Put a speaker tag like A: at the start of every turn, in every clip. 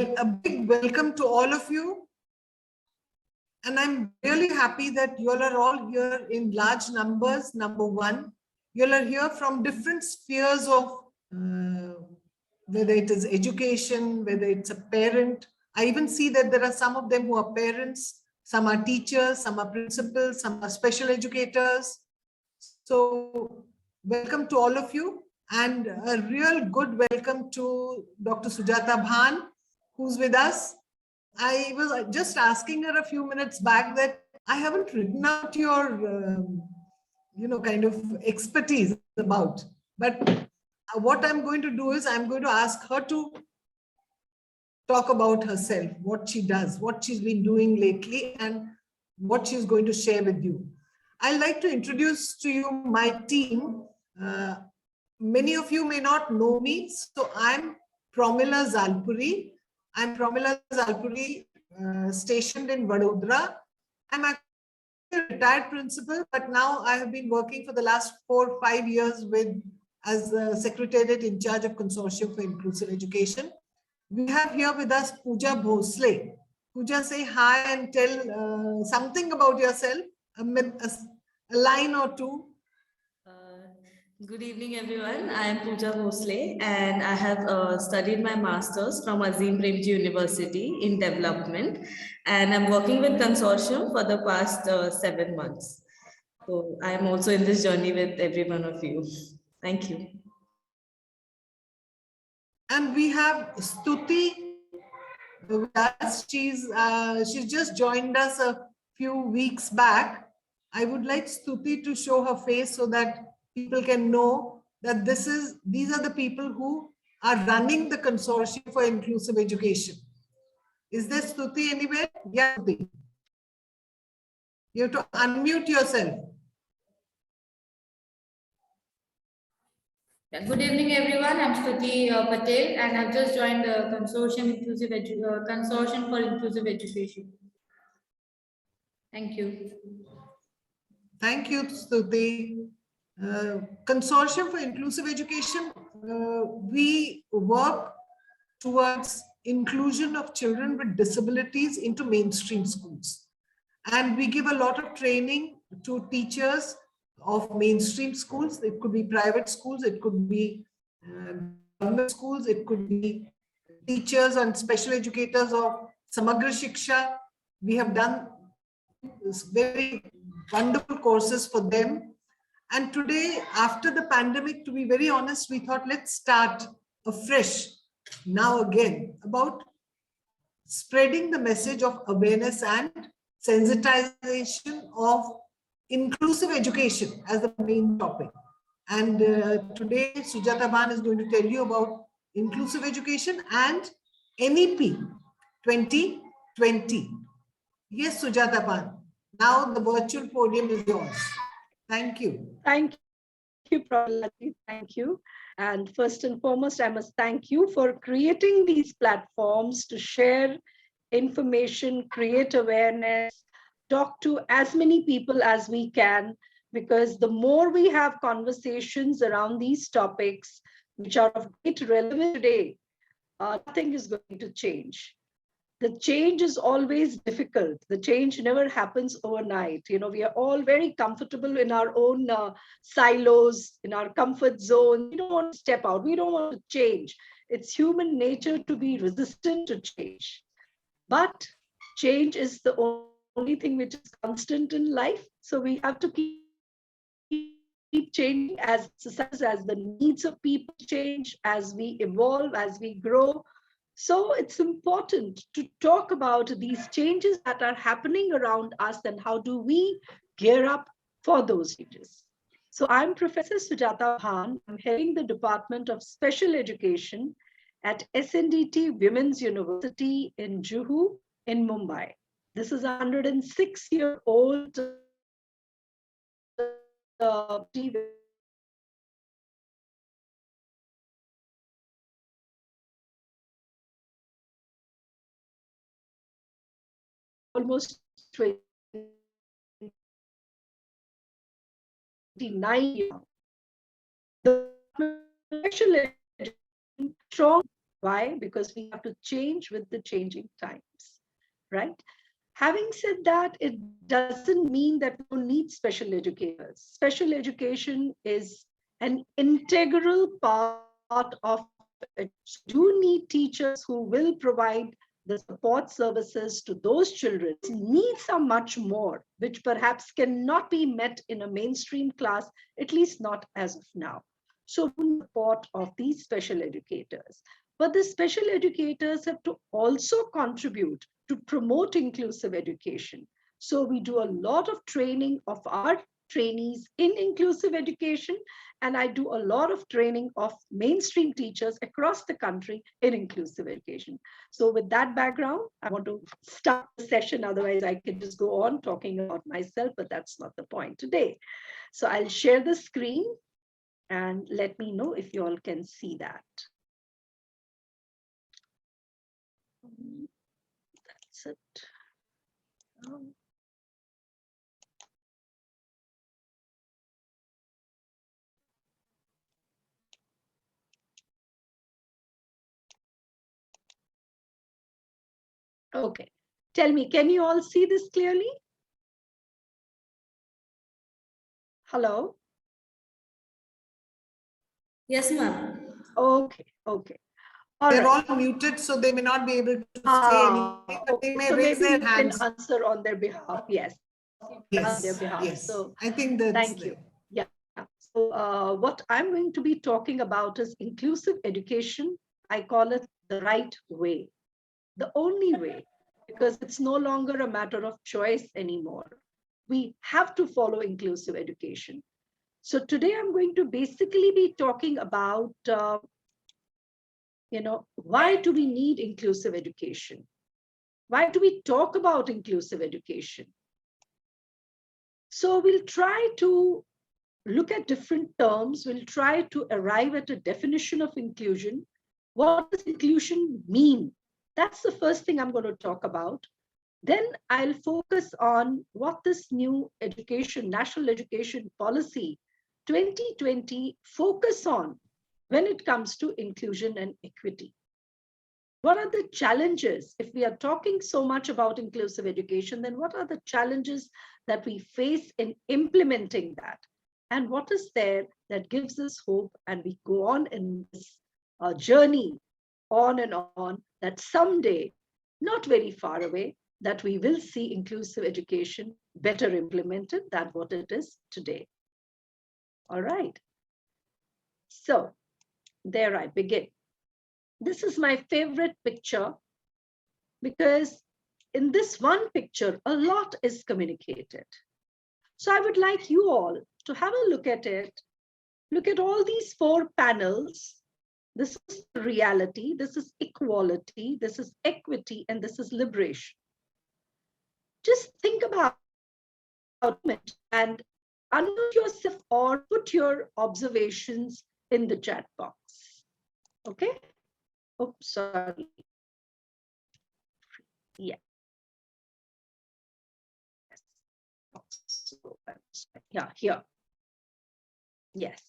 A: A big welcome to all of you. And I'm really happy that you all are all here in large numbers. Number one, you all are here from different spheres of whether it is education, whether it's a parent. I even see that there are some of them who are parents, some are teachers, some are principals, some are special educators. So welcome to all of you, and a real good welcome to Dr. Sujata Bhan, who's with us. I was just asking her a few minutes back that I haven't written out your, kind of expertise about, but what I'm going to do is I'm going to ask her to talk about herself, what she does, what she's been doing lately, and what she's going to share with you. I'd like to introduce to you my team. Many of you may not know me, so I'm Pramila Zalpuri. I'm Pramila Zalpuri, stationed in Vadodara. I'm actually a retired principal, but now I have been working for the last 4 or 5 years as the Secretariat in charge of Consortium for Inclusive Education. We have here with us Pooja Bhosle. Pooja, say hi and tell something about yourself, a line or two.
B: Good evening, everyone. I am Pooja Bhosle, and I have studied my master's from Azim Premji University in development, and I'm working with Consortium for the past 7 months. So I am also in this journey with every one of you. Thank you.
A: And we have Stuti with us. She's just joined us a few weeks back. I would like Stuti to show her face so that people can know that these are the people who are running the Consortium for Inclusive Education. Is there Stuti anywhere? Yeah, Stuti. You have to unmute yourself.
C: Good evening, everyone. I'm Stuti Patel, and I've just joined the Consortium for Inclusive Education. Thank you.
A: Thank you, Stuti. Consortium for Inclusive Education, we work towards inclusion of children with disabilities into mainstream schools. And we give a lot of training to teachers of mainstream schools. It could be private schools, it could be government schools, it could be teachers and special educators of Samagra Shiksha. We have done very wonderful courses for them. And today, after the pandemic, to be very honest, we thought let's start afresh now again about spreading the message of awareness and sensitization of inclusive education as the main topic. And today, Sujata Bhan is going to tell you about inclusive education and NEP 2020. Yes, Sujata Bhan. Now the virtual podium is yours. Thank you.
D: Thank you, Prabhalaji. Thank you. And first and foremost, I must thank you for creating these platforms to share information, create awareness, talk to as many people as we can, because the more we have conversations around these topics, which are of great relevance today, nothing is going to change. The change is always difficult. The change never happens overnight. You know, we are all very comfortable in our own silos, in our comfort zone. We don't want to step out. We don't want to change. It's human nature to be resistant to change. But change is the only thing which is constant in life. So we have to keep changing as society, as the needs of people change, as we evolve, as we grow. So it's important to talk about these changes that are happening around us and how do we gear up for those changes. So I'm Professor Sujata Bhan. I'm heading the Department of Special Education at SNDT Women's University in Juhu in Mumbai. This is a 106-year-old almost 29 years. The special education strong Why? Because we have to change with the changing times, right? Having said that, it doesn't mean that we don't need special educators. Special education is an integral part of it. Do need teachers who will provide the support services to those children. Needs are much more, which perhaps cannot be met in a mainstream class, at least not as of now. So support of these special educators. But the special educators have to also contribute to promote inclusive education. So we do a lot of training of our trainees in inclusive education, and I do a lot of training of mainstream teachers across the country in inclusive education. So with that background, I want to start the session. Otherwise, I could just go on talking about myself, but that's not the point today. So I'll share the screen and let me know if you all can see that. That's it. Okay, tell me, can you all see this clearly? Hello?
B: Yes, ma'am.
D: Okay, okay. All
A: They're
D: right.
A: all muted, so they may not be able to say anything, but they
D: Okay.
A: may
D: So
A: raise
D: maybe
A: their
D: you can
A: hands.
D: answer on their behalf. Yes. On their
A: Yes,
D: behalf.
A: yes.
D: So
A: I think that's
D: thank you. Yeah. So what I'm going to be talking about is inclusive education. I call it the right way, the only way, because it's no longer a matter of choice anymore. We have to follow inclusive education. So today I'm going to basically be talking about, why do we need inclusive education? Why do we talk about inclusive education? So we'll try to look at different terms. We'll try to arrive at a definition of inclusion. What does inclusion mean? That's the first thing I'm going to talk about. Then I'll focus on what this new national education policy 2020 focus on when it comes to inclusion and equity. What are the challenges? If we are talking so much about inclusive education, then what are the challenges that we face in implementing that? And what is there that gives us hope, and we go on in this journey on and on, that someday, not very far away, that we will see inclusive education better implemented than what it is today. All right. So there I begin. This is my favorite picture because in this one picture, a lot is communicated. So I would like you all to have a look at it. Look at all these 4 panels. This is reality, this is equality, this is equity, and this is liberation. Just think about it and unmute yourself or put your observations in the chat box. Okay? Oh, sorry. Yeah. Yeah, here. Yes.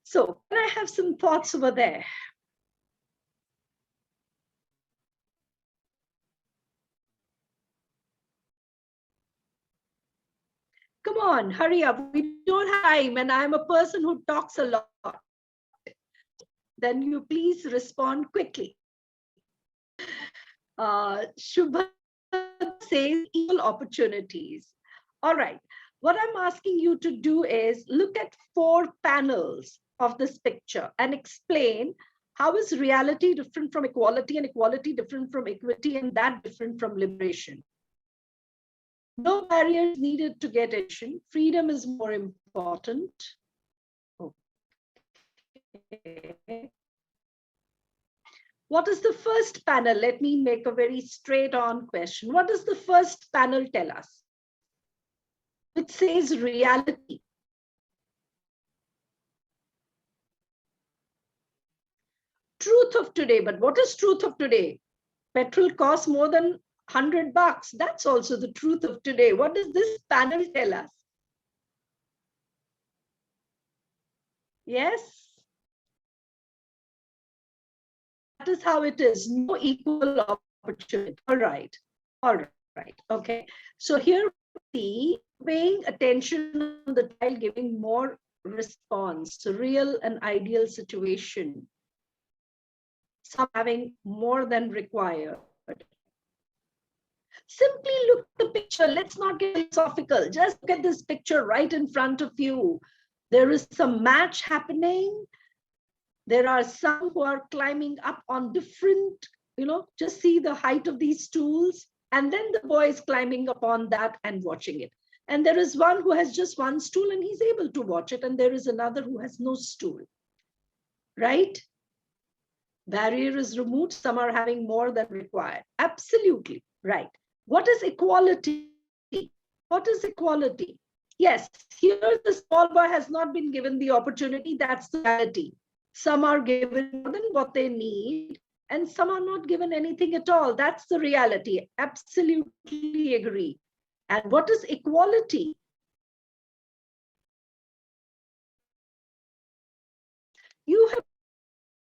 D: So can I have some thoughts over there? Come on, hurry up. We don't have time, and I'm a person who talks a lot. Then you please respond quickly. Shubha says equal opportunities. All right. What I'm asking you to do is look at 4 panels of this picture and explain how is reality different from equality and equality different from equity and that different from liberation. No barriers needed to get education. Freedom is more important. Okay. What is the first panel? Let me make a very straight on question. What does the first panel tell us? It says reality. Truth of today. But what is truth of today? Petrol costs more than $100. That's also the truth of today. What does this panel tell us? Yes? is how it is. No equal opportunity. All right. All right. Okay. So here we see paying attention on the child, giving more response, real and ideal situation. Some having more than required. Simply look at the picture. Let's not get philosophical. Just look at this picture right in front of you. There is some match happening. There are some who are climbing up on different, just see the height of these stools. And then the boy is climbing upon that and watching it. And there is one who has just one stool and he's able to watch it. And there is another who has no stool. Right? Barrier is removed. Some are having more than required. Absolutely. Right. What is equality? What is equality? Yes, here the small boy has not been given the opportunity. That's the reality. Some are given more than what they need, and some are not given anything at all. That's the reality. Absolutely agree. And what is equality? You have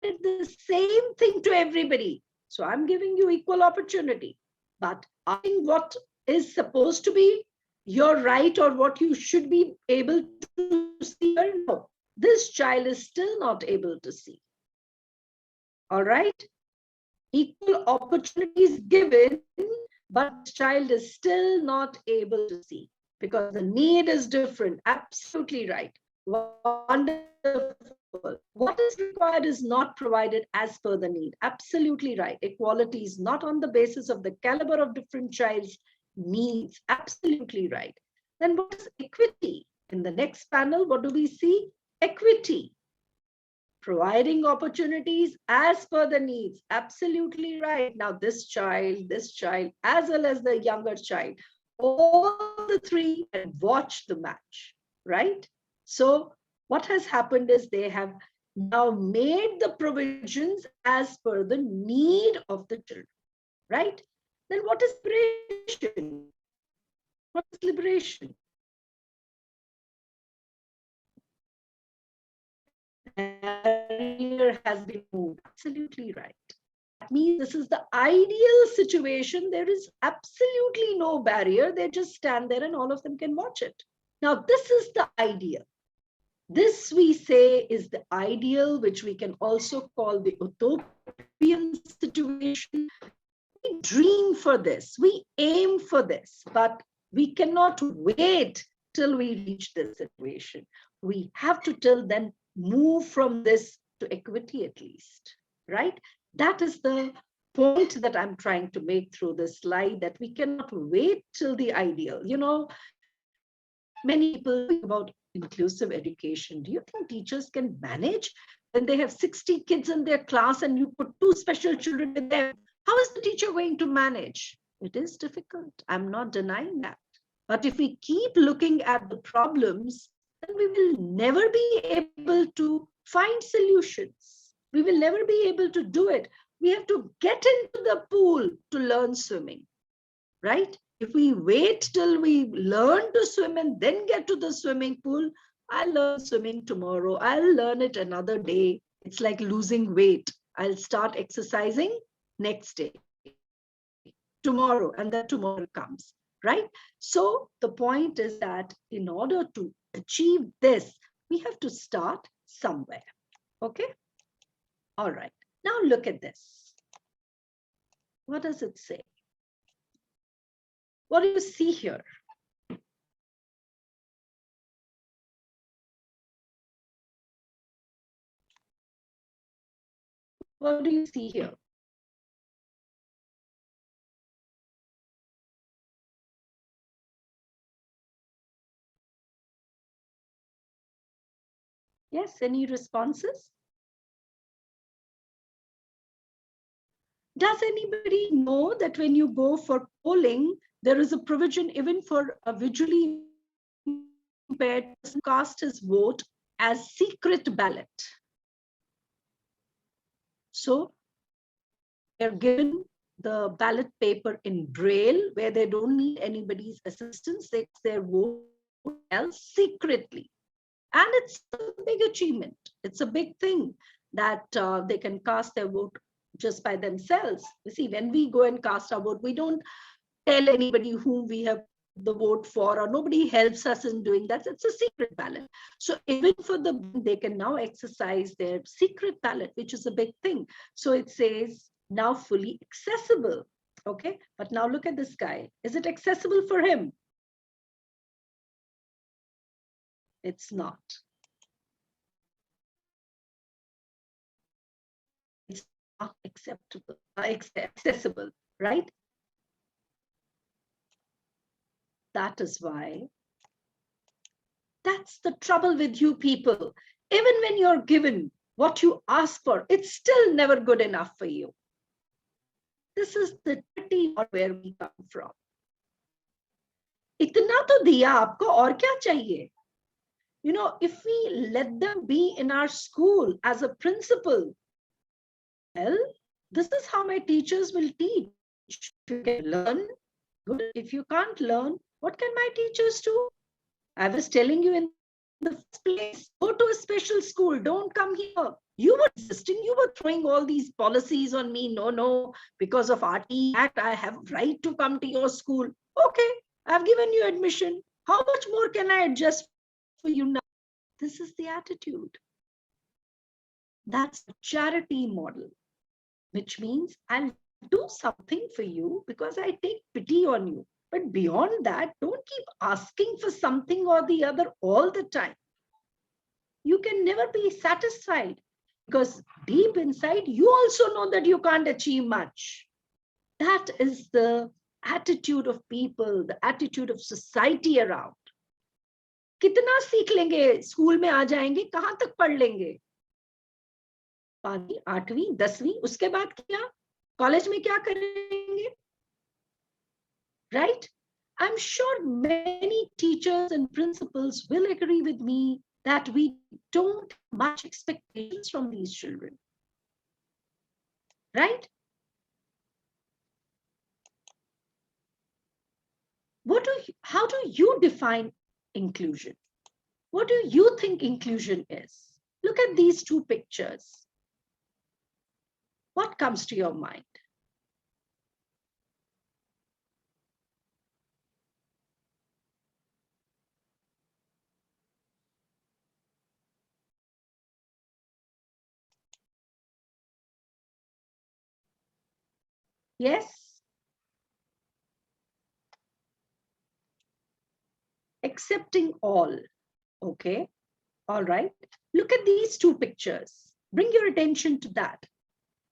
D: did the same thing to everybody. So I'm giving you equal opportunity. But I think what is supposed to be your right or what you should be able to see, no, this child is still not able to see. All right? Equal opportunities given, but the child is still not able to see because the need is different. Absolutely right. Wonderful. What is required is not provided as per the need. Absolutely right. Equality is not on the basis of the caliber of different child's needs. Absolutely right. Then what is equity? In the next panel, what do we see? Equity. Providing opportunities as per the needs. Absolutely right. Now this child, as well as the younger child, all the three can watch the match, right? So what has happened is they have now made the provisions as per the need of the children, right? Then what is liberation? What is liberation? Barrier has been moved. Absolutely right. That means this is the ideal situation. There is absolutely no barrier. They just stand there and all of them can watch it. Now, this is the ideal. This we say is the ideal, which we can also call the utopian situation. We dream for this, we aim for this, but we cannot wait till we reach this situation. We have to till then move from this to equity at least, right? That is the point that I'm trying to make through this slide, that we cannot wait till the ideal. Many people think about inclusive education. Do you think teachers can manage when they have 60 kids in their class and you put 2 special children with them? How is the teacher going to manage? It is difficult. I'm not denying that. But if we keep looking at the problems, then we will never be able to find solutions. We will never be able to do it. We have to get into the pool to learn swimming, right? If we wait till we learn to swim and then get to the swimming pool, I'll learn swimming tomorrow. I'll learn it another day. It's like losing weight. I'll start exercising next day, tomorrow, and then tomorrow comes, right? So the point is that in order to achieve this, we have to start somewhere, okay? All right, now look at this. What does it say? What do you see here? What do you see here? Yes, any responses? Does anybody know that when you go for polling, there is a provision even for a visually impaired person to cast his vote as secret ballot? So they're given the ballot paper in Braille, where they don't need anybody's assistance. They cast their vote else secretly. And it's a big achievement. It's a big thing that they can cast their vote just by themselves. You see, when we go and cast our vote, we don't tell anybody whom we have the vote for, or nobody helps us in doing that. It's a secret ballot. So even for they can now exercise their secret ballot, which is a big thing. So it says now fully accessible. Okay, but now look at this guy. Is it accessible for him? It's not. It's not acceptable, accessible, right? That is why, that's the trouble with you people. Even when you're given what you ask for, it's still never good enough for you. This is the dirty where we come from. इतना तो दिया आपको, और क्या चाहिए? You know, if we let them be in our school as a principal, well, this is how my teachers will teach. If you can learn, good. If you can't learn, what can my teachers do? I was telling you in the first place, go to a special school, don't come here. You were resisting, you were throwing all these policies on me. No, because of RT Act, I have right to come to your school. Okay, I've given you admission. How much more can I adjust for you now? This is the attitude. That's a charity model, which means I'll do something for you because I take pity on you. But beyond that, don't keep asking for something or the other all the time. You can never be satisfied because deep inside, you also know that you can't achieve much. That is the attitude of people, the attitude of society around. कितना सीख लेंगे, school में आ जाएंगे, कहां तक पढ़ लेंगे? 5वीं, 8वीं, 10वीं, उसके बाद क्या? कॉलेज में क्या करेंगे? Right? I'm sure many teachers and principals will agree with me that we don't have much expectations from these children. Right? How do you define inclusion? What do you think inclusion is? Look at these two pictures. What comes to your mind? Yes? Accepting all. Okay. All right. Look at these two pictures. Bring your attention to that.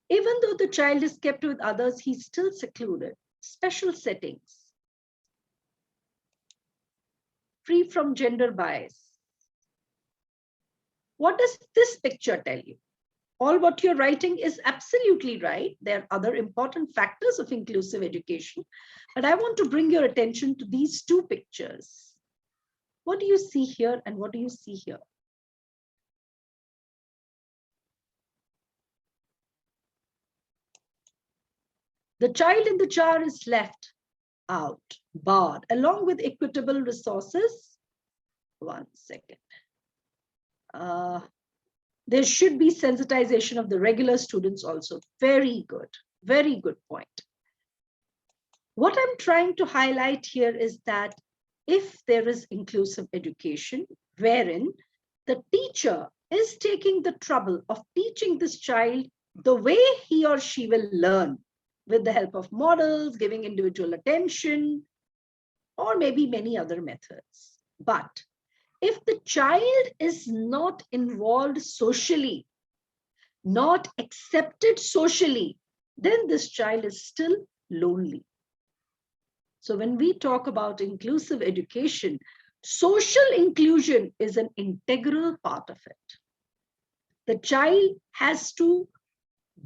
D: Even though the child is kept with others, he's still secluded. Special settings. Free from gender bias. What does this picture tell you? All what you're writing is absolutely right. There are other important factors of inclusive education, but I want to bring your attention to these two pictures. What do you see here and what do you see here? The child in the jar is left out, barred, along with equitable resources. 1 second. There should be sensitization of the regular students also. Very good point. What I'm trying to highlight here is that if there is inclusive education, wherein the teacher is taking the trouble of teaching this child the way he or she will learn, with the help of models, giving individual attention, or maybe many other methods. But if the child is not involved socially, not accepted socially, then this child is still lonely. So when we talk about inclusive education, social inclusion is an integral part of it. The child has to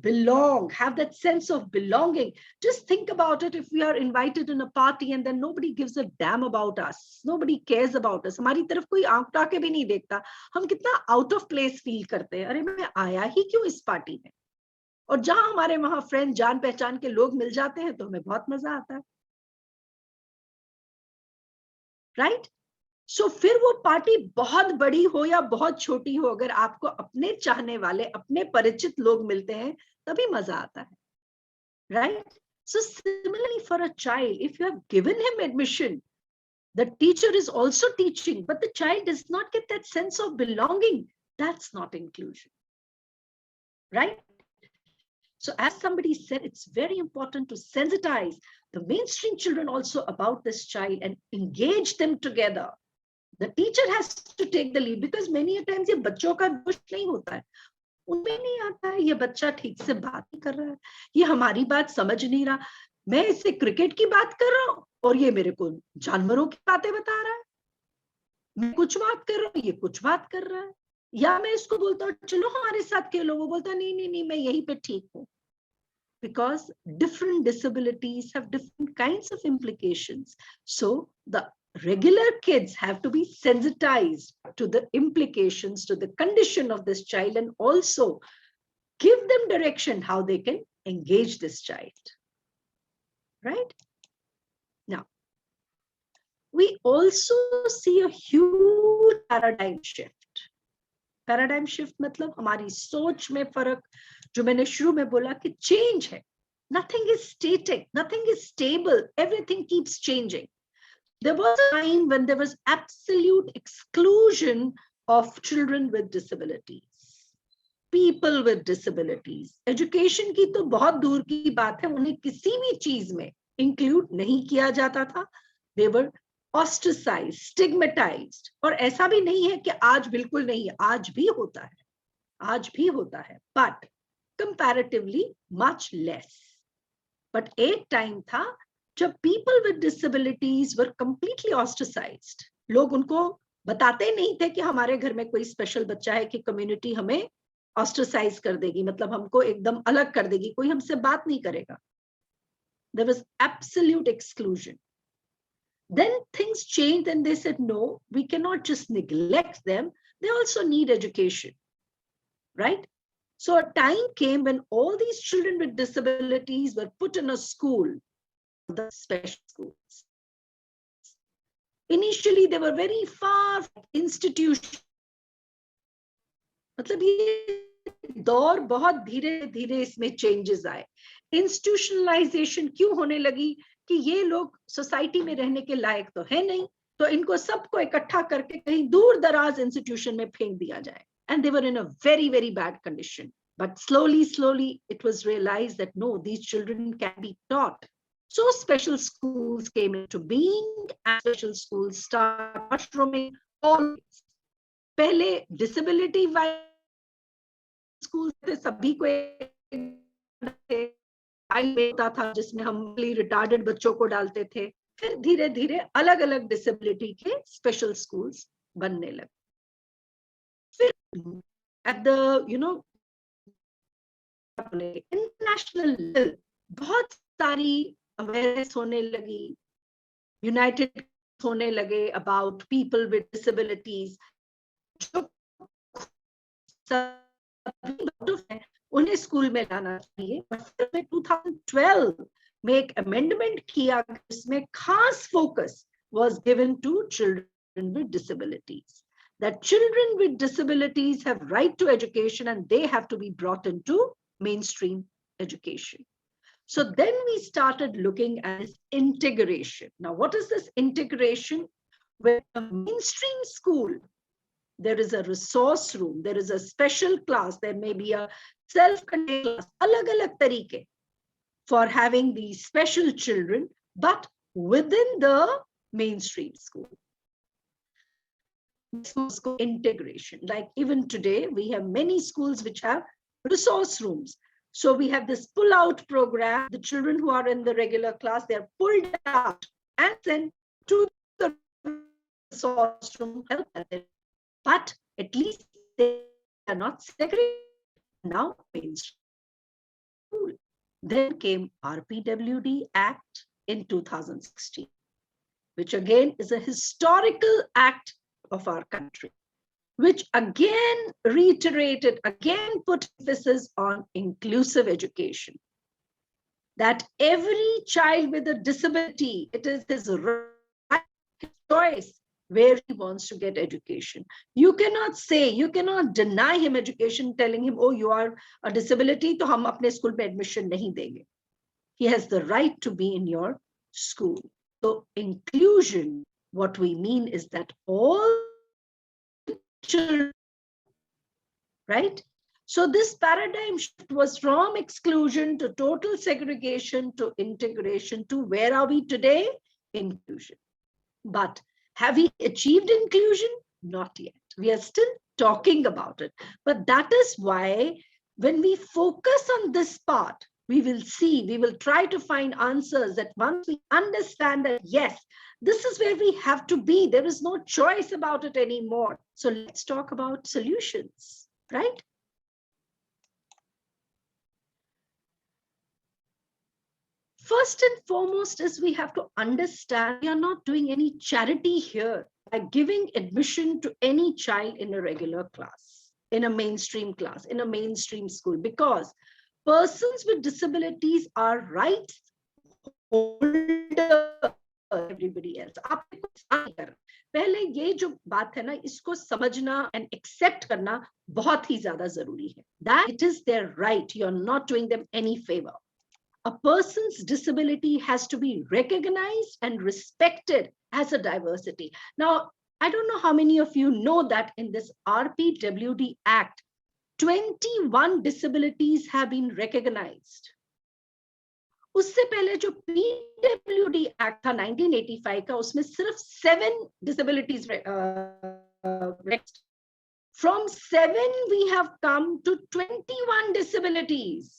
D: belong, have that sense of belonging. Just think about it. If we are invited in a party and then nobody gives a damn about us, nobody cares about us, हमारी तरफ कोई आंख उठा के भी नहीं देखता, हम कितना out of place feel करते हैं. अरे मैं आया ही क्यों इस पार्टी में? और जहां हमारे वहां फ्रेंड जान पहचान के लोग मिल जाते हैं तो हमें बहुत मजा आता है. राइट? सो फिर वो पार्टी बहुत बड़ी हो या बहुत छोटी हो, अगर आपको अपने चाहने वाले, अपने परिचित लोग मिलते हैं, तभी मजा आता है, right? So similarly for a child, if you have given him admission, the teacher is also teaching, but the child does not get that sense of belonging. That's not inclusion, right? So as somebody said, it's very important to sensitize the mainstream children also about this child and engage them together. The teacher has to take the lead because many a times ये बच्चों का दोष नहीं होता है, उनमें नहीं आता है, ये बच्चा ठीक से बात नहीं कर रहा है, ये हमारी बात समझ नहीं रहा, मैं इससे क्रिकेट की बात कर रहा हूँ और ये मेरे को जानवरों की बातें बता रहा है, मैं कुछ बात कर रहा हूँ, ये कुछ बात कर रहा है, या मैं इसको बोलता हूँ चलो हमारे साथ खेलो, वो बोलता नहीं नहीं नहीं मैं यहीं पे ठीक हूँ. Because different disabilities have different kinds of implications. So the regular kids have to be sensitized to the implications, to the condition of this child, and also give them direction how they can engage this child. Right? Now, we also see a huge paradigm shift. Paradigm shift मतलब हमारी सोच में फर्क, जो मैंने शुरू में बोला कि चेंज है. Nothing is static, nothing is stable, everything keeps changing. There was a time when there was absolute exclusion of children with disabilities, people with disabilities. Education की तो बहुत दूर की बात है, उन्हें किसी भी चीज में इंक्लूड नहीं किया जाता था. They were ostracized, stigmatized. और ऐसा भी नहीं है कि आज बिल्कुल नहीं है, आज भी होता है, आज भी होता है, but comparatively much less. But एक टाइम था जब people with disabilities were completely ostracized. लोग उनको बताते नहीं थे कि हमारे घर में कोई स्पेशल बच्चा है, कि कम्युनिटी हमें ostracize कर देगी, मतलब हमको एकदम अलग कर देगी, कोई हमसे बात नहीं करेगा. There was absolute exclusion. Then things changed and they said, no, we cannot just neglect them. They also need education, right? So a time came when all these children with disabilities were put in a school, the special schools. Initially, they were very far from institutions. मतलब ये दौर बहुत धीरे धीरे इसमें changes आए. Institutionalization क्यों होने लगी? कि ये लोग सोसाइटी में रहने के लायक तो है नहीं, तो इनको सबको इकट्ठा करके कहीं दूर दराज इंस्टीट्यूशन में फेंक दिया जाए. And they were in a very, very bad condition. But slowly, it was realized that no, these children can be taught. So special schools came into being and special schools started mushrooming always. पहले disability schools थे, सभी को होता था जिसमें हम retarded बच्चों को डालते थे. फिर धीरे धीरे अलग अलग डिसेबिलिटी के स्पेशल स्कूल्स बनने लगे. फिर एट द इंटरनेशनल लेवल बहुत सारी अवेयरनेस होने लगी, यूनाइटेड होने लगे अबाउट पीपल विद डिसेबिलिटीज. जो उन्हें स्कूल में लाना चाहिए. फिर 2012 में एक अमेंडमेंट किया जिसमें खास focus was given to children with disabilities. That children with disabilities have right to education and they have to be brought into mainstream education. So then we started looking at integration. Now, what is this integration? Where a mainstream school, there is a resource room, there is a special class, there may be a self-contained class, alag-alag tarike for having these special children, but within the mainstream school. Integration, like even today, we have many schools which have resource rooms. So we have this pull-out program. The children who are in the regular class, they are pulled out and sent to the resource room. But at least they are not segregated. Now, mainstream school. Then came RPWD Act in 2016, which again is a historical act of our country, which again reiterated, again put emphasis on inclusive education. That every child with a disability, it is his right, his choice, where he wants to get education. You cannot deny him education, telling him, oh, you are a disability, तो हम अपने school पे admission नहीं देंगे. He has the right to be in your school. So inclusion, what we mean is that all children, right? So this paradigm shift was from exclusion to total segregation to integration to where are we today? Inclusion. But have we achieved inclusion? Not yet. We are still talking about it. But that is why when we focus on this part, we will try to find answers that once we understand that, yes, this is where we have to be. There is no choice about it anymore. So let's talk about solutions, right? First and foremost is we have to understand we are not doing any charity here by giving admission to any child in a regular class, in a mainstream class, in a mainstream school, because persons with disabilities are rights holder everybody else. पहले ये जो बात है ना, इसको समझना and accept करना बहुत ही ज्यादा जरूरी है. That it is their right. You are not doing them any favor. A person's disability has to be recognized and respected as a diversity. Now, I don't know how many of you know that in this RPWD Act, 21 disabilities have been recognized. उससे पहले जो PWD Act था 1985 का, उसमें सिर्फ 7 disabilities from 7 we have come to 21 disabilities.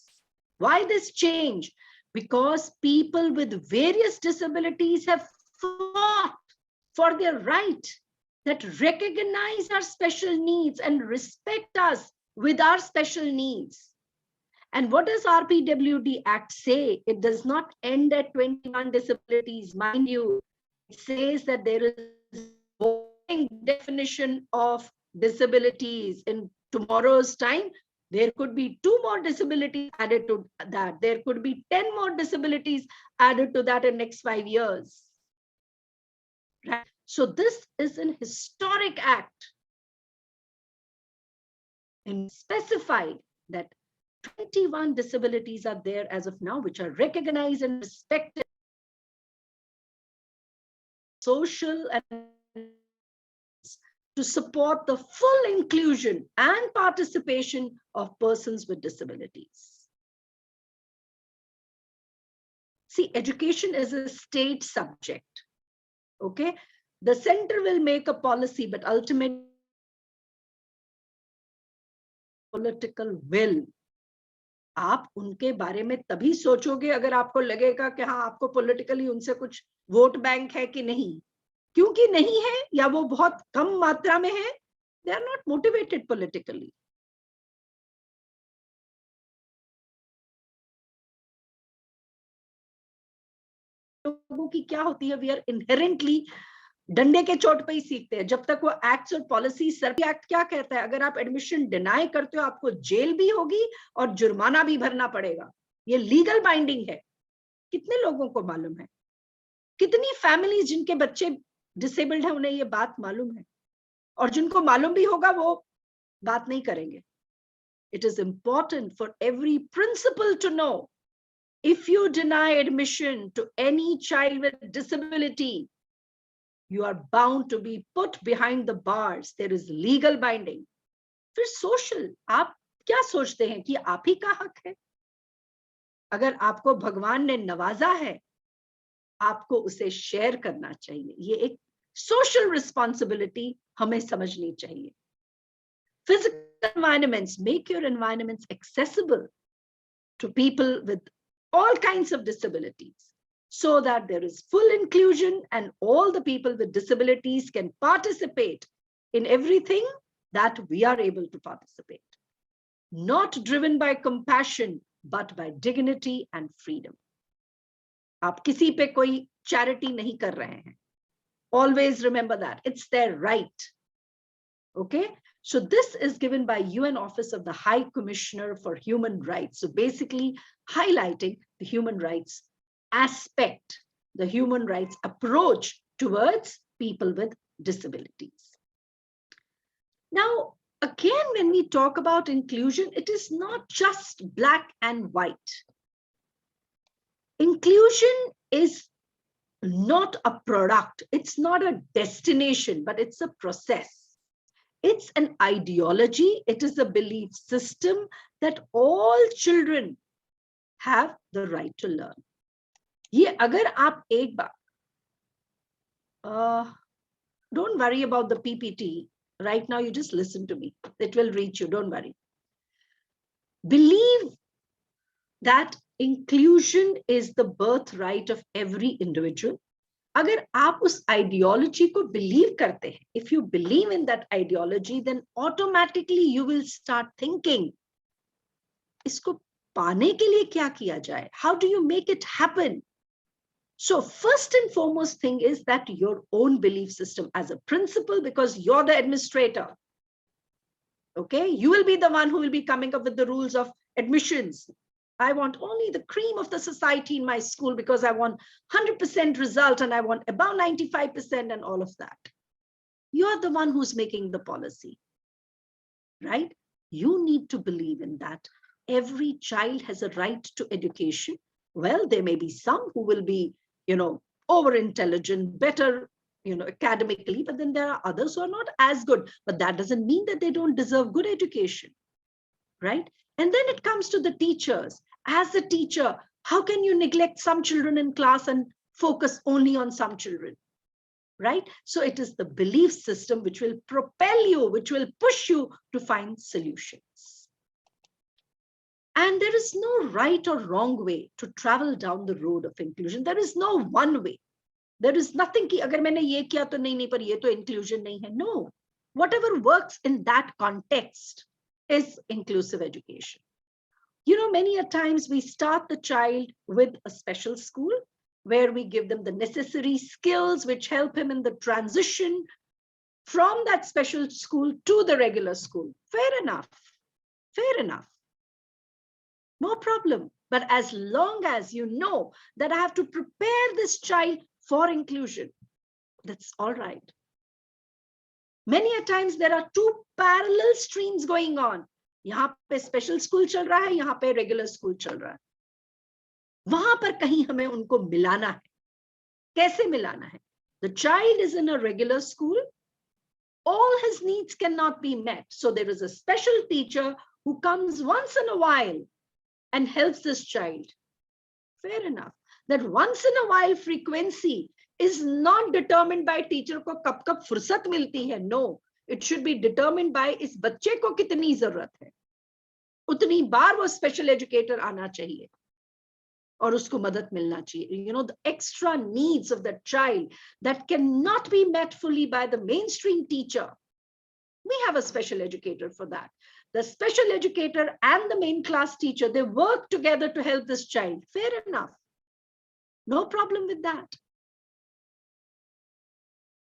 D: Why this change? Because people with various disabilities have fought for their right, that recognize our special needs and respect us with our special needs. And what does RPWD Act say? It does not end at 21 disabilities. Mind you, it says that there is a definition of disabilities. In tomorrow's time, there could be 2 more disabilities added to that. There could be 10 more disabilities added to that in next 5 years. Right? So this is an historic act. And specified that 21 disabilities are there as of now, which are recognized and respected. Social and to support the full inclusion and participation of persons with disabilities. See, education is a state subject, okay? The center will make a policy, but ultimately, political will. आप उनके बारे में तभी सोचोगे अगर आपको लगेगा कि हाँ, आपको politically उनसे कुछ वोट बैंक है कि नहीं. क्योंकि नहीं है या वो बहुत कम मात्रा में है, they are not motivated politically. लोगों की क्या होती है, we are inherently डंडे के चोट पे ही सीखते हैं. जब तक वो एक्ट्स और पॉलिसी, सर्वे एक्ट क्या कहता है, अगर आप एडमिशन डिनाई करते हो आपको जेल भी होगी और जुर्माना भी भरना पड़ेगा. ये लीगल बाइंडिंग है. कितने लोगों को मालूम है? कितनी फैमिलीज जिनके बच्चे डिसेबल्ड है उन्हें ये बात मालूम है, और जिनको मालूम भी होगा वो बात नहीं करेंगे. It is important for every principal to know, if you deny admission to any child with disability, you are bound to be put behind the bars. There is legal binding. फिर social, आप क्या सोचते हैं कि आप ही का हक है? अगर आपको भगवान ने नवाजा है, आपको उसे शेयर करना चाहिए. ये एक social responsibility हमें समझनी चाहिए. Physical environments, make your environments accessible to people with all kinds of disabilities, so that there is full inclusion and all the people with disabilities can participate in everything that we are able to participate. Not driven by compassion, but by dignity and freedom. आप किसी पे कोई charity नहीं कर रहे हैं. Always remember that. It's their right. Okay? So this is given by UN Office of the High Commissioner for Human Rights. So basically highlighting the human rights aspect, the human rights approach towards people with disabilities. Now, again, when we talk about inclusion, it is not just black and white. Inclusion is not a product. It's not a destination, but it's a process. It's an ideology. It is a belief system that all children have the right to learn. ये अगर आप एक बार, don't worry about the PPT. Right now, you just listen to me. It will reach you. Don't worry. Believe that inclusion is the birthright of every individual. अगर आप उस ideology को believe करते हैं, if you believe in that ideology, then automatically you will start thinking, इसको पाने के लिए क्या किया जाए? How do you make it happen? So first and foremost thing is that your own belief system as a principal, because you're the administrator. Okay, you will be the one who will be coming up with the rules of admissions. I want only the cream of the society in my school because I want 100% result and I want above 95% and all of that. You're the one who's making the policy, right? You need to believe in that. Every child has a right to education. Well, there may be some who will be, over intelligent, better, academically, but then there are others who are not as good. But that doesn't mean that they don't deserve good education, right? And then it comes to the teachers. As a teacher, how can you neglect some children in class and focus only on some children, right? So it is the belief system which will propel you, which will push you to find solutions. And there is no right or wrong way to travel down the road of inclusion. There is no one way. There is nothing ki agar maine ye kiya to nahi par ye to inclusion nahi hai. No, whatever works in that context is inclusive education. Many a times we start the child with a special school where we give them the necessary skills which help him in the transition from that special school to the regular school. Fair enough. Fair enough. No problem. But as long as you know that I have to prepare this child for inclusion, that's all right. Many a times there are two parallel streams going on. यहाँ पे special school चल रहा है, यहाँ पे regular school चल रहा है. वहां पर कहीं हमें उनको मिलाना है. कैसे मिलाना है? The child is in a regular school. All his needs cannot be met. So there is a special teacher who comes once in a while and helps this child. Fair enough. That once in a while frequency is not determined by teacher को कब फुर्सत मिलती है. No. It should be determined by इस बच्चे को कितनी जरूरत है. उतनी बार वो स्पेशल एजुकेटर आना चाहिए और उसको मदद मिलना चाहिए. The extra needs of the child that cannot be met fully by the mainstream teacher. We have a special educator for that. The special educator and the main class teacher, they work together to help this child. Fair enough. No problem with that.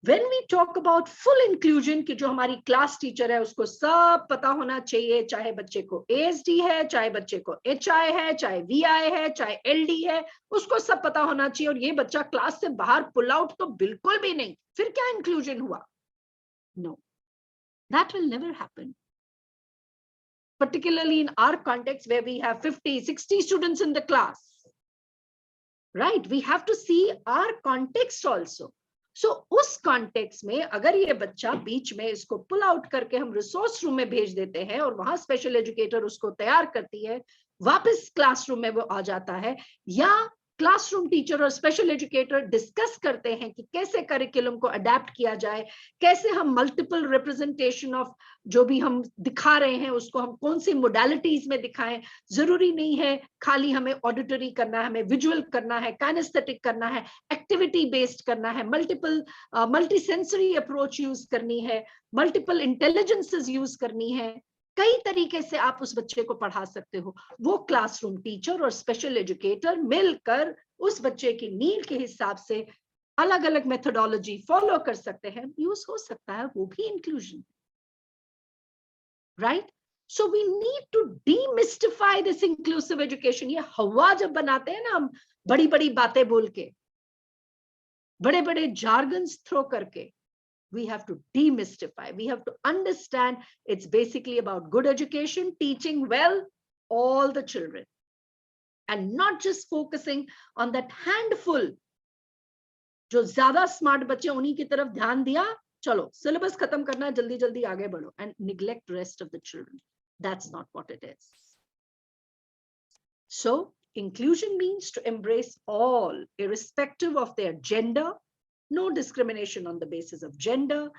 D: When we talk about full inclusion, कि जो हमारी class teacher है उसको सब पता होना चाहिए, चाहे बच्चे को ASD है, चाहे बच्चे को HI है, चाहे VI है, चाहे LD है, उसको सब पता होना चाहिए. और ये बच्चा क्लास से बाहर पुल आउट तो बिल्कुल भी नहीं. फिर क्या इंक्लूजन हुआ? No, that will never happen. Particularly in our context where we have 50, 60 students in the class, right? We have to see our context also. So उस कॉन्टेक्स्ट में अगर ये बच्चा बीच में इसको पुल आउट करके हम रिसोर्स रूम में भेज देते हैं और वहां स्पेशल एजुकेटर उसको तैयार करती है, वापस क्लासरूम में वो आ जाता है, या क्लासरूम टीचर और स्पेशल एजुकेटर डिस्कस करते हैं कि कैसे करिकुलम को अडेप्ट किया जाए, कैसे हम मल्टीपल रिप्रेजेंटेशन ऑफ जो भी हम दिखा रहे हैं उसको हम कौन सी मोडालिटीज में दिखाएं. जरूरी नहीं है खाली हमें ऑडिटरी करना है, हमें विजुअल करना है, काइनेस्थेटिक करना है, एक्टिविटी बेस्ड करना है, मल्टी सेंसरी अप्रोच यूज करनी है, मल्टीपल इंटेलिजेंसेस यूज करनी है. कई तरीके से आप उस बच्चे को पढ़ा सकते हो. वो क्लासरूम टीचर और स्पेशल एजुकेटर मिलकर उस बच्चे की नीड के हिसाब से अलग अलग मेथोडोलॉजी फॉलो कर सकते हैं. यूज हो सकता है, वो भी inclusion, right? So we need to demystify this inclusive education. ये हवा जब बनाते हैं ना हम बड़ी बड़ी बातें बोल के, बड़े बड़े जार्गन्स थ्रो करके, We have to demystify. We have to understand it's basically about good education, teaching well all the children, and not just focusing on that handful. जो ज्यादा स्मार्ट बच्चे उन्हीं की तरफ ध्यान दिया, चलो सिलेबस खत्म करना, जल्दी जल्दी आगे बढ़ो, and neglect rest of the children. That's not what it is. So inclusion means to embrace all, irrespective of their gender, no discrimination on the basis of gender,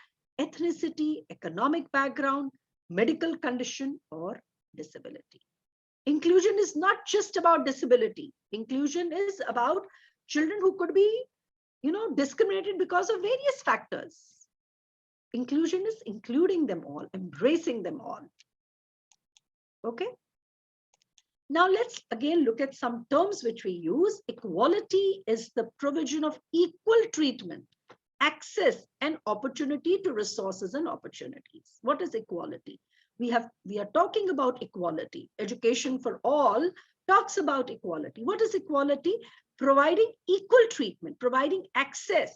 D: ethnicity, economic background, medical condition, or disability. Inclusion is not just about disability. Inclusion is about children who could be, discriminated because of various factors. Inclusion is including them all, embracing them all. Okay. Now let's again look at some terms which we use. Equality is the provision of equal treatment, access, and opportunity to resources and opportunities. What is equality? We are talking about equality. Education for all talks about equality. What is equality? Providing equal treatment, providing access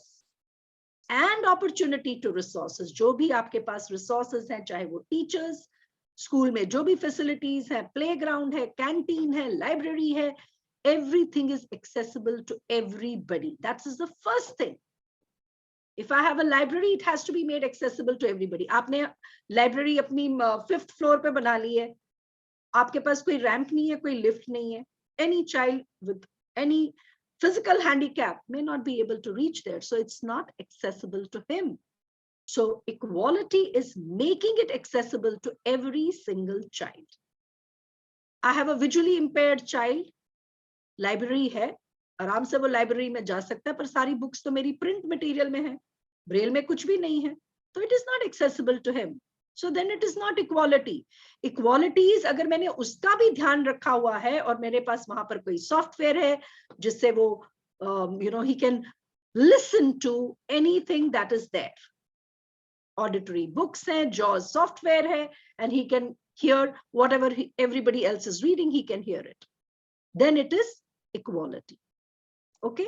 D: and opportunity to resources. जो भी आपके पास resources हैं, चाहे वो teachers, school में जो भी facilities है, playground है, canteen है, library है, everything is accessible to everybody. That is the first thing. If I have a library, it has to be made accessible to everybody. आपने library अपनी 5th floor पे बना ली है, आपके पास कोई ramp नहीं है, कोई lift नहीं है. Any child with any physical handicap may not be able to reach there, so it's not accessible to him. So equality is making it accessible to every single child. I have a visually impaired child, library है, आराम से वो library में जा सकता है, पर सारी books तो मेरी print material में है, braille में कुछ भी नहीं है, so it is not accessible to him. So then it is not equality. Equality is अगर मैंने उसका भी ध्यान रखा हुआ है और मेरे पास वहां पर कोई software है जिससे वो he can listen to anything that is there. Auditory books hai, JAWS software hai, and he can hear whatever everybody else is reading, he can hear it. Then it is equality. Okay.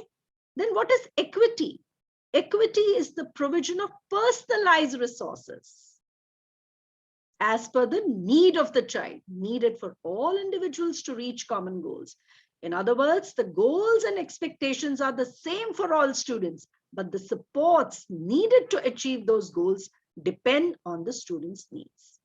D: Then what is equity? Equity is the provision of personalized resources as per the need of the child, needed for all individuals to reach common goals. In other words, the goals and expectations are the same for all students, but the supports needed to achieve those goals depend on the students' needs.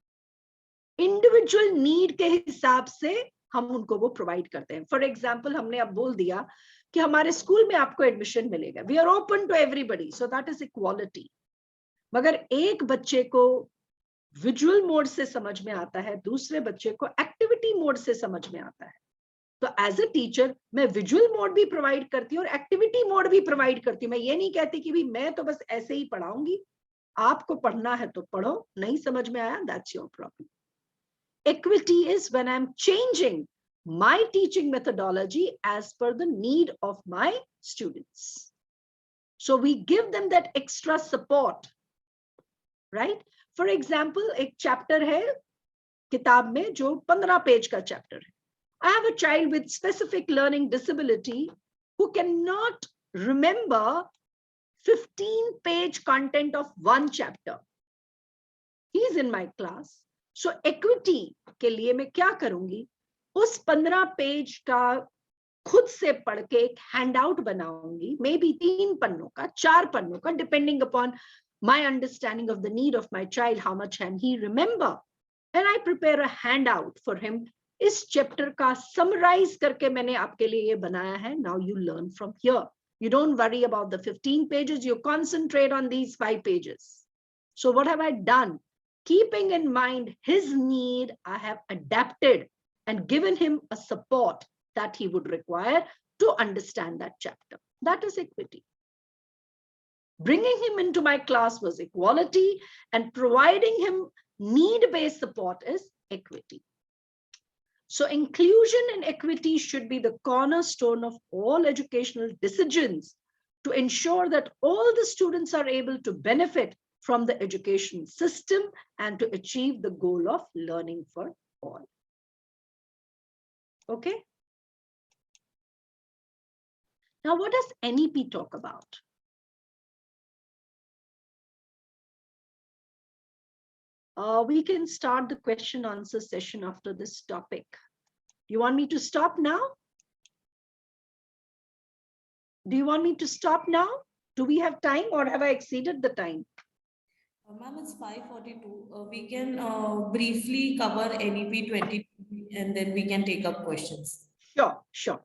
D: Individual need के हिसाब से हम उनको वो provide करते हैं. For example, हमने अब बोल दिया कि हमारे स्कूल में आपको admission मिलेगा. We are open to everybody, so that is equality. मगर एक बच्चे को visual mode से समझ में आता है, दूसरे बच्चे को activity mode से समझ में आता है. तो एज अ टीचर मैं विजुअल मोड भी प्रोवाइड करती हूँ और एक्टिविटी मोड भी प्रोवाइड करती हूँ. मैं ये नहीं कहती कि भी मैं तो बस ऐसे ही पढ़ाऊंगी, आपको पढ़ना है तो पढ़ो, नहीं समझ में आया, that's your problem. Equity is when I'm changing my teaching methodology as per the need of my students. So we give them that extra support, right? For example, एक chapter है किताब में जो 15 पेज का chapter है. I have a child with specific learning disability who cannot remember 15-page content of one chapter. He is in my class. So equity के लिए मैं क्या करूंगी? उस 15 पेज का खुद से पढ़ के एक handout बनाऊंगी, maybe 3 पन्नों का, 4 पन्नों का, depending upon my understanding of the need of my child, how much can he remember. And I prepare a handout for him. इस चैप्टर का समराइज करके मैंने आपके लिए ये बनाया है. Now you learn from here. You don't worry about the 15 pages. You concentrate on these 5 pages. So what have I done? Keeping in mind his need, I have adapted and given him a support that he would require to understand that chapter. That is equity. Bringing him into my class was equality, and providing him need-based support is equity. So inclusion and equity should be the cornerstone of all educational decisions to ensure that all the students are able to benefit from the education system and to achieve the goal of learning for all. Okay. Now, what does NEP talk about? We can start the question answer session after this topic. You want me to stop now? Do you want me to stop now? Do we have time or have I exceeded the time?
B: Ma'am, it's 5:42. We can briefly cover NEP 2020 and then we can take up questions.
D: Sure.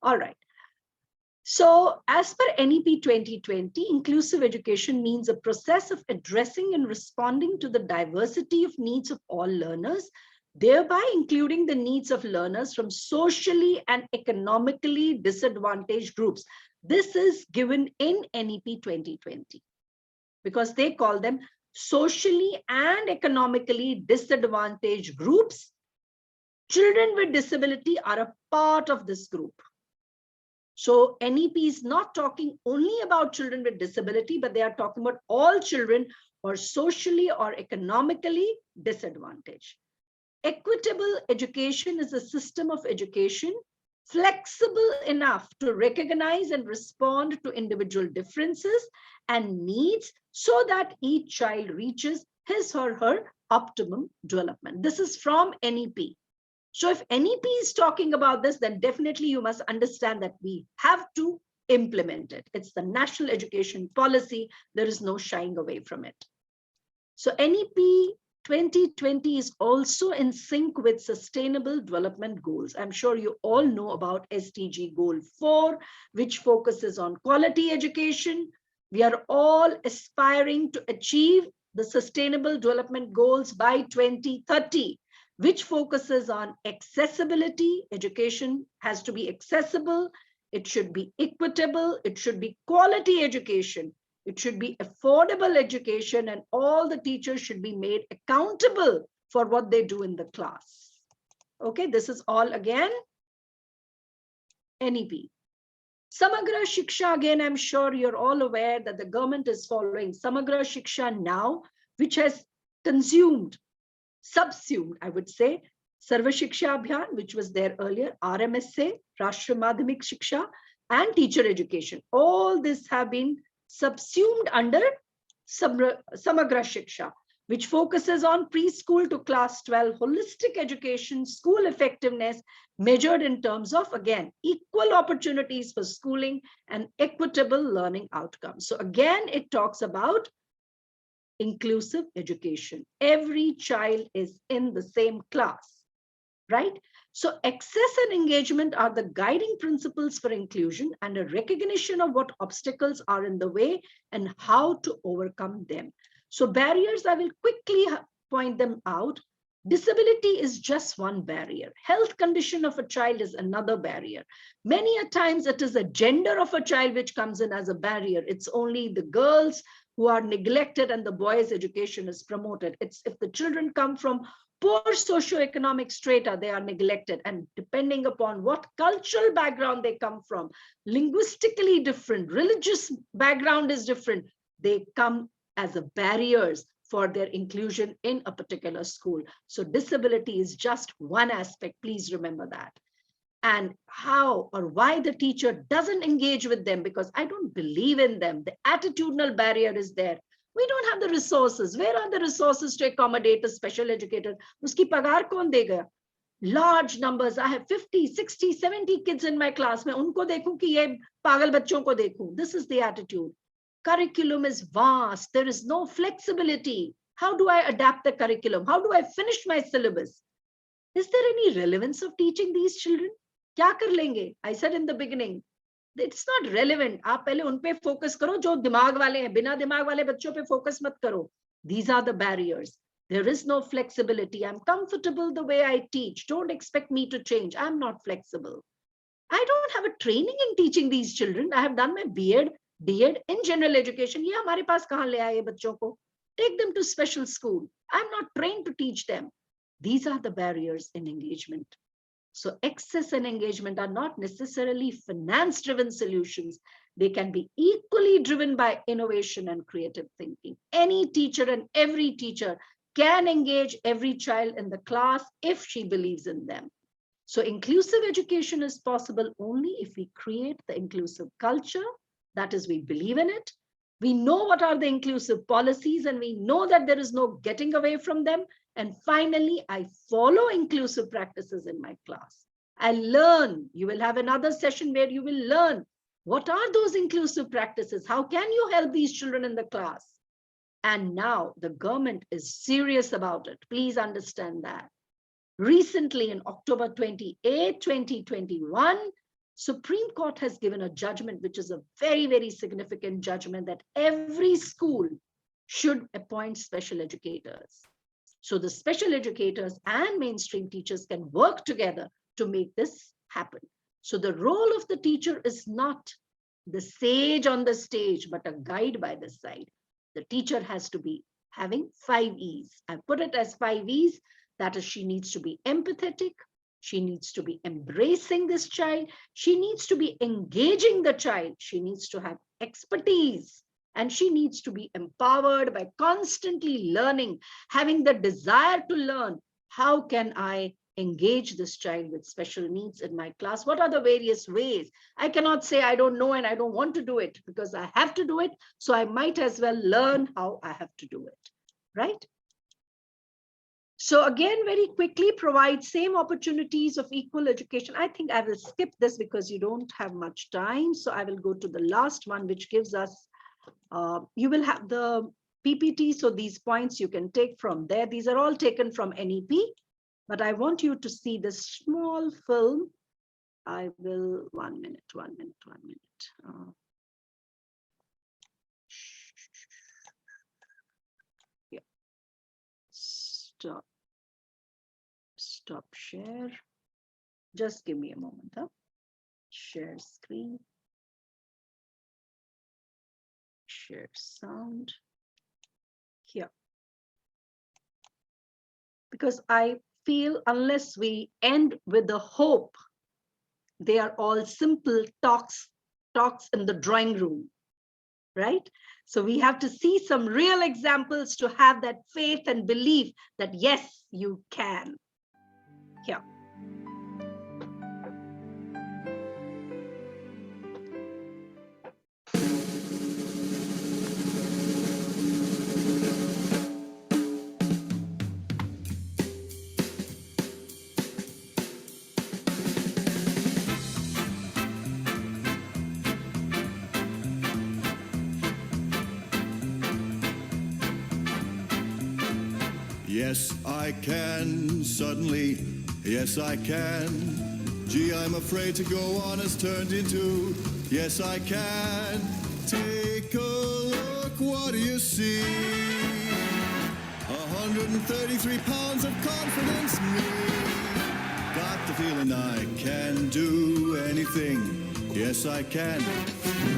D: All right. So as per NEP 2020, inclusive education means a process of addressing and responding to the diversity of needs of all learners, thereby including the needs of learners from socially and economically disadvantaged groups. This is given in NEP 2020 because they call them socially and economically disadvantaged groups. Children with disability are a part of this group. So NEP is not talking only about children with disability, but they are talking about all children who are socially or economically disadvantaged. Equitable education is a system of education flexible enough to recognize and respond to individual differences and needs so that each child reaches his or her optimum development. This is from NEP. So if NEP is talking about this, then definitely you must understand that we have to implement it. It's the national education policy. There is no shying away from it. So NEP 2020 is also in sync with sustainable development goals. I'm sure you all know about SDG goal 4, which focuses on quality education. We are all aspiring to achieve the sustainable development goals by 2030. Which focuses on accessibility. Education has to be accessible. It should be equitable. It should be quality education. It should be affordable education, and all the teachers should be made accountable for what they do in the class. Okay, this is all again NEP. Samagra Shiksha, again, I'm sure you're all aware that the government is following Samagra Shiksha now, which has subsumed, I would say, Sarva Shiksha Abhiyan, which was there earlier, RMSA, Rashtra Madhyamik Shiksha, and teacher education. All this have been subsumed under Samagra Shiksha, which focuses on preschool to class 12 holistic education, school effectiveness, measured in terms of, again, equal opportunities for schooling and equitable learning outcomes. So again, it talks about inclusive education. Every child is in the same class, right? So access and engagement are the guiding principles for inclusion and a recognition of what obstacles are in the way and how to overcome them. So barriers, I will quickly point them out. Disability is just one barrier. Health condition of a child is another barrier. Many a times it is a gender of a child which comes in as a barrier. It's only the girls who are neglected and the boys' education is promoted. It's if the children come from poor socioeconomic strata, they are neglected. And depending upon what cultural background they come from, linguistically different, religious background is different, they come as a barriers for their inclusion in a particular school. So disability is just one aspect. Please remember that. And how or why the teacher doesn't engage with them, because I don't believe in them. The attitudinal barrier is there. We don't have the resources. Where are the resources to accommodate a special educator? Uski pagar kaun dega? Large numbers. I have 50, 60, 70 kids in my class. Main unko dekhu ki ye pagal bachon ko dekhu. This is the attitude. Curriculum is vast. There is no flexibility. How do I adapt the curriculum? How do I finish my syllabus? Is there any relevance of teaching these children? क्या कर लेंगे? I said in the beginning, it's not relevant. आप पहले उन पे focus करो जो दिमाग वाले हैं. बिना दिमाग वाले बच्चों पे focus मत करो. These are the barriers. There is no flexibility. I'm comfortable the way I teach. Don't expect me to change. I'm not flexible. I don't have a training in teaching these children. I have done my B.Ed, D.Ed in general education. ये हमारे पास कहाँ ले आए बच्चों को? Take them to special school. I'm not trained to teach them. These are the barriers in engagement. So access and engagement are not necessarily finance-driven solutions. They can be equally driven by innovation and creative thinking. Any teacher and every teacher can engage every child in the class if she believes in them. So inclusive education is possible only if we create the inclusive culture. That is, we believe in it. We know what are the inclusive policies, and we know that there is no getting away from them. And finally, I follow inclusive practices in my class. I learn. You will have another session where you will learn what are those inclusive practices? How can you help these children in the class? And now the government is serious about it. Please understand that. Recently, in October 28, 2021, Supreme Court has given a judgment, which is a very, very significant judgment, that every school should appoint special educators. So the special educators and mainstream teachers can work together to make this happen. So the role of the teacher is not the sage on the stage, but a guide by the side. The teacher has to be having 5 E's. I put it as 5 E's. That is, she needs to be empathetic. She needs to be embracing this child. She needs to be engaging the child. She needs to have expertise. And she needs to be empowered by constantly learning, having the desire to learn. How can I engage this child with special needs in my class? What are the various ways? I cannot say I don't know and I don't want to do it, because I have to do it. So I might as well learn how I have to do it, right? So again, very quickly, provide same opportunities of equal education. I think I will skip this because you don't have much time. So I will go to the last one, which gives us, you will have the PPT. So these points you can take from there. These are all taken from NEP, but I want you to see this small film. I will, 1 minute. Yeah. Stop share. Just give me a moment. Share screen. Share sound. Here. Because I feel unless we end with the hope, they are all simple talks in the drawing room, right? So we have to see some real examples to have that faith and belief that yes, you can. Here.
E: Yes, I can, suddenly, yes, I can. Gee, I'm afraid to go on has turned into, yes, I can. Take a look, what do you see? 133 pounds of confidence in me. Got the feeling I can do anything, yes, I can.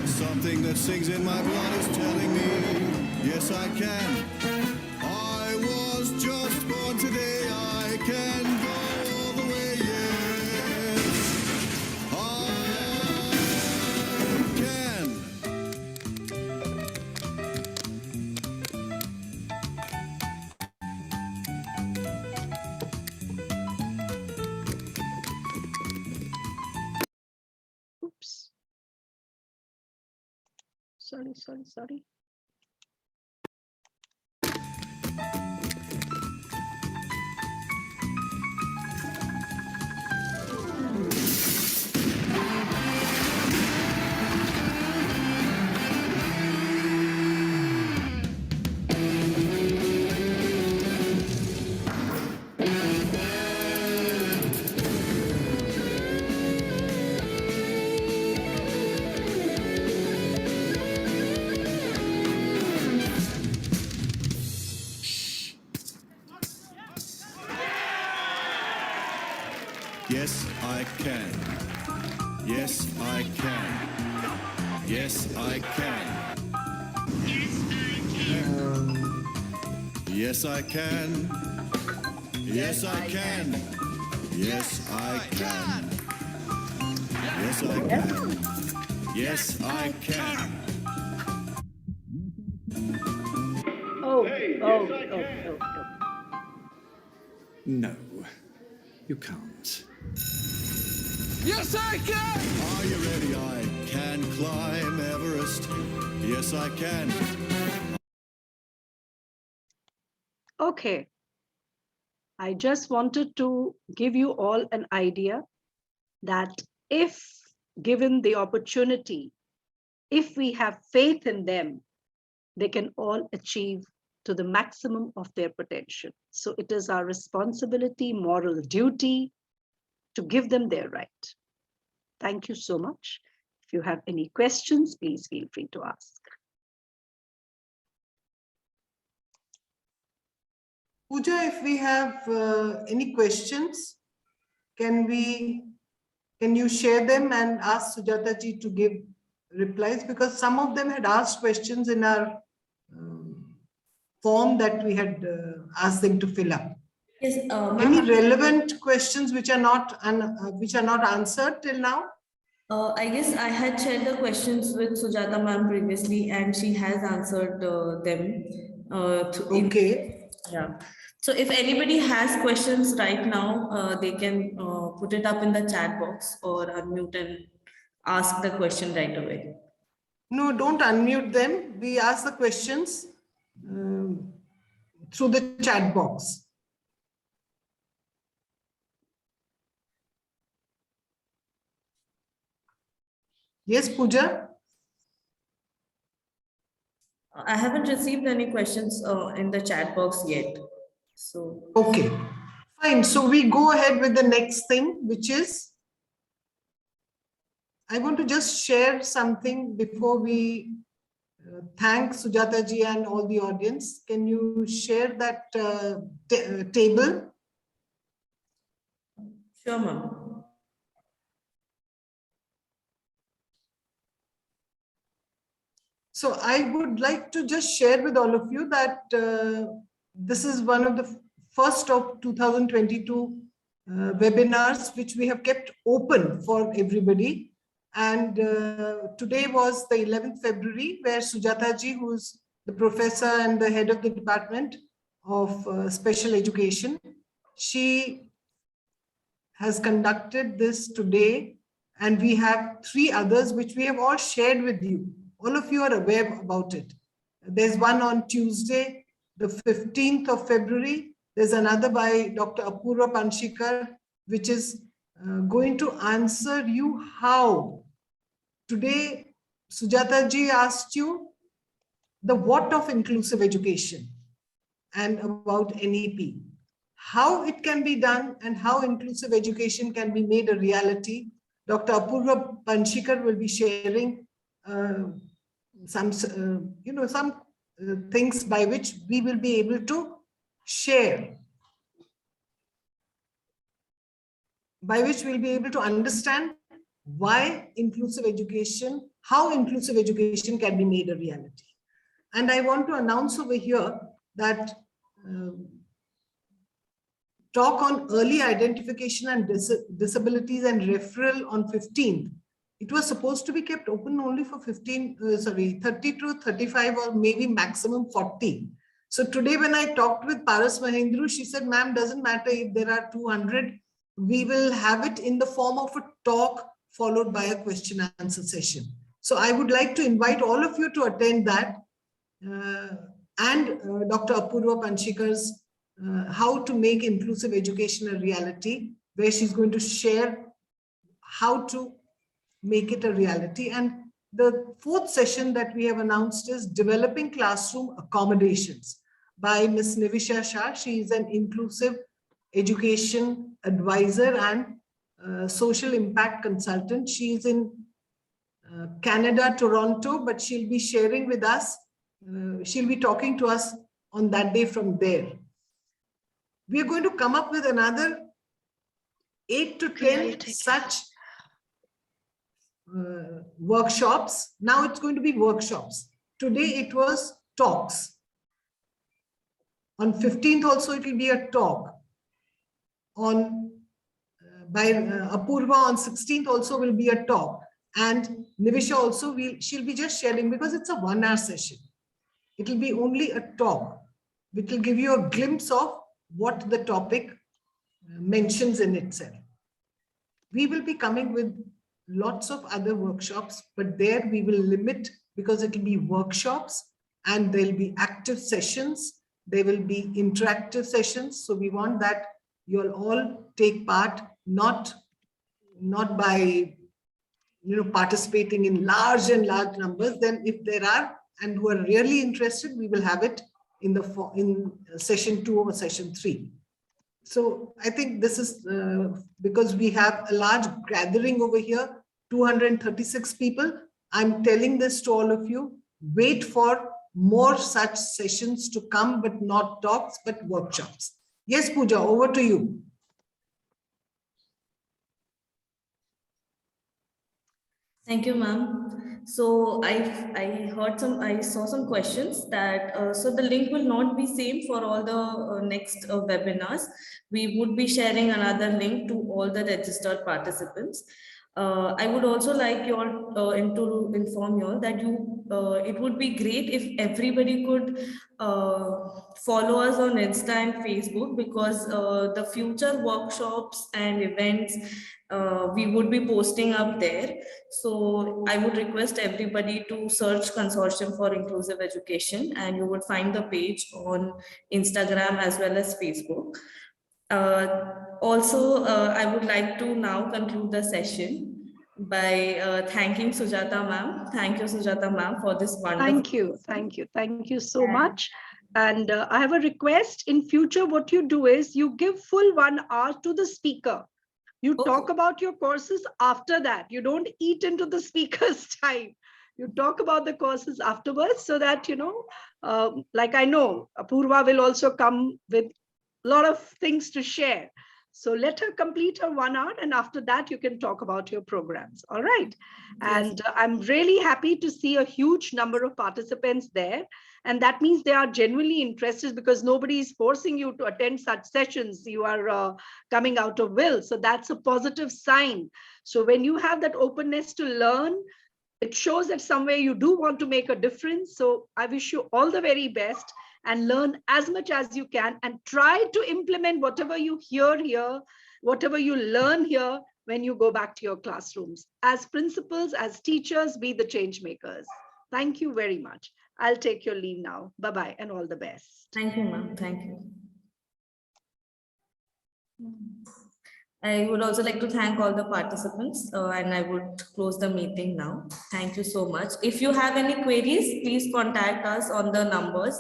E: Something that sings in my blood is telling me, yes, I can. Just born today, I can go all the way, yes, I can.
D: Oops. Sorry.
E: Yes, I can. Yes, I can. Yes, I can. Yes, I can. Yes, I can. Yes, I can. Yes, I can. Yes, I can.
D: Oh.
F: No, you can't.
E: Yes, I can! Are you ready? I can climb Everest. Yes, I can.
D: Okay. I just wanted to give you all an idea that if given the opportunity, if we have faith in them, they can all achieve to the maximum of their potential. So it is our responsibility, moral duty to give them their right. Thank you so much. If you have any questions, please feel free to ask.
A: Pooja, if we have any questions, can you share them and ask Sujata ji to give replies? Because some of them had asked questions in our form that we had asked them to fill up.
B: Yes,
A: Any
B: ma'am.
A: relevant questions which are not answered till now?
B: I guess I had shared the questions with Sujata ma'am previously, and she has answered them.
A: Okay.
B: Yeah. So if anybody has questions right now, they can put it up in the chat box or unmute and ask the question right away.
A: No, don't unmute them. We ask the questions through the chat box. Yes, Pooja?
B: I haven't received any questions in the chat box yet. So.
A: Okay, fine. So we go ahead with the next thing, which is, I want to just share something before we thank Sujata ji and all the audience. Can you share that table?
B: Sure, ma'am.
A: So I would like to just share with all of you that this is one of the first of 2022 webinars which we have kept open for everybody. And today was the 11th February, where Sujata ji, who's the professor and the head of the Department of Special Education, she has conducted this today. And we have 3 others which we have all shared with you. All of you are aware about it. There's one on Tuesday, the 15th of February. There's another by Dr. Apurva Panshikar, which is going to answer you how. Today, Sujata ji asked you the what of inclusive education and about NEP. How it can be done and how inclusive education can be made a reality. Dr. Apurva Panshikar will be sharing some things by which we will be able to share, by which we'll be able to understand why inclusive education, how inclusive education can be made a reality. And I want to announce over here that talk on early identification and disabilities and referral on 15th. It was supposed to be kept open only for 30 to 35 or maybe maximum 40. So today when I talked with Paras Mahendru, she said, ma'am, doesn't matter if there are 200, we will have it in the form of a talk followed by a question and answer session. So I would like to invite all of you to attend that and Dr. Apurva Panshikar's how to make inclusive education a reality, where she's going to share how to make it a reality. And the 4th session that we have announced is developing classroom accommodations by Ms. Nivisha Shah. She is an inclusive education advisor and social impact consultant. She is in Canada, Toronto, but she'll be sharing with us. She'll be talking to us on that day from there. We are going to come up with another 8 to 10 such workshops. Now it's going to be workshops. Today it was talks. On 15th also it will be a talk. On by Apurva on 16th also will be a talk. And Nivisha also, she'll be just sharing, because it's a 1-hour session. It will be only a talk, which will give you a glimpse of what the topic mentions in itself. We will be coming with lots of other workshops, but there we will limit because it will be workshops and there'll be active sessions. There will be interactive sessions. So we want that you'll all take part, not by participating in large numbers. Then if there are and who are really interested, we will have it in session 2 or session 3. So I think this is because we have a large gathering over here, 236 people. I'm telling this to all of you, wait for more such sessions to come, but not talks, but workshops. Yes, Pooja, over to you.
B: Thank you, ma'am. So I saw some questions that so the link will not be same for all the next webinars. We would be sharing another link to all the registered participants. I would also like you all to inform you all that it would be great if everybody could follow us on Insta and Facebook, because the future workshops and events we would be posting up there. So I would request everybody to search Consortium for Inclusive Education, and you would find the page on Instagram as well as Facebook. I would like to now conclude the session by thanking Sujata ma'am. Thank you, Sujata ma'am, for this wonderful.
D: Thank you so much. And I have a request. In future, what you do is you give full 1 hour to the speaker. You talk about your courses after that. You don't eat into the speaker's time. You talk about the courses afterwards, so that, like I know, Apurva will also come with a lot of things to share. So let her complete her 1 hour, and after that, you can talk about your programs. All right.
B: Yes.
D: And I'm really happy to see a huge number of participants there. And that means they are genuinely interested, because nobody is forcing you to attend such sessions. You are coming out of will. So that's a positive sign. So when you have that openness to learn, it shows that somewhere you do want to make a difference. So I wish you all the very best, and learn as much as you can, and try to implement whatever you hear here, whatever you learn here, when you go back to your classrooms. As principals, as teachers, be the change makers. Thank you very much. I'll take your leave now. Bye-bye and all the best.
B: Thank you, ma'am. Thank you. I would also like to thank all the participants, and I would close the meeting now. Thank you so much. If you have any queries, please contact us on the numbers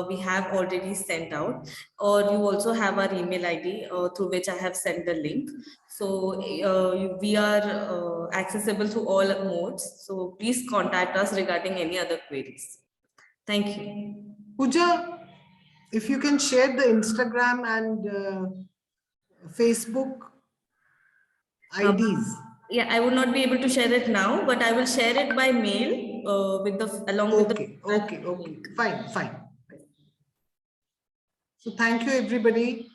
B: we have already sent out, or you also have our email ID through which I have sent the link. So we are accessible through all modes. So please contact us regarding any other queries. Thank you.
A: Pooja, if you can share the Instagram and Facebook IDs.
B: Yeah, I would not be able to share it now, but I will share it by mail with the
A: Okay. Fine. So thank you, everybody.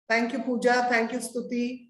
A: Thank you, Pooja. Thank you, Stuti.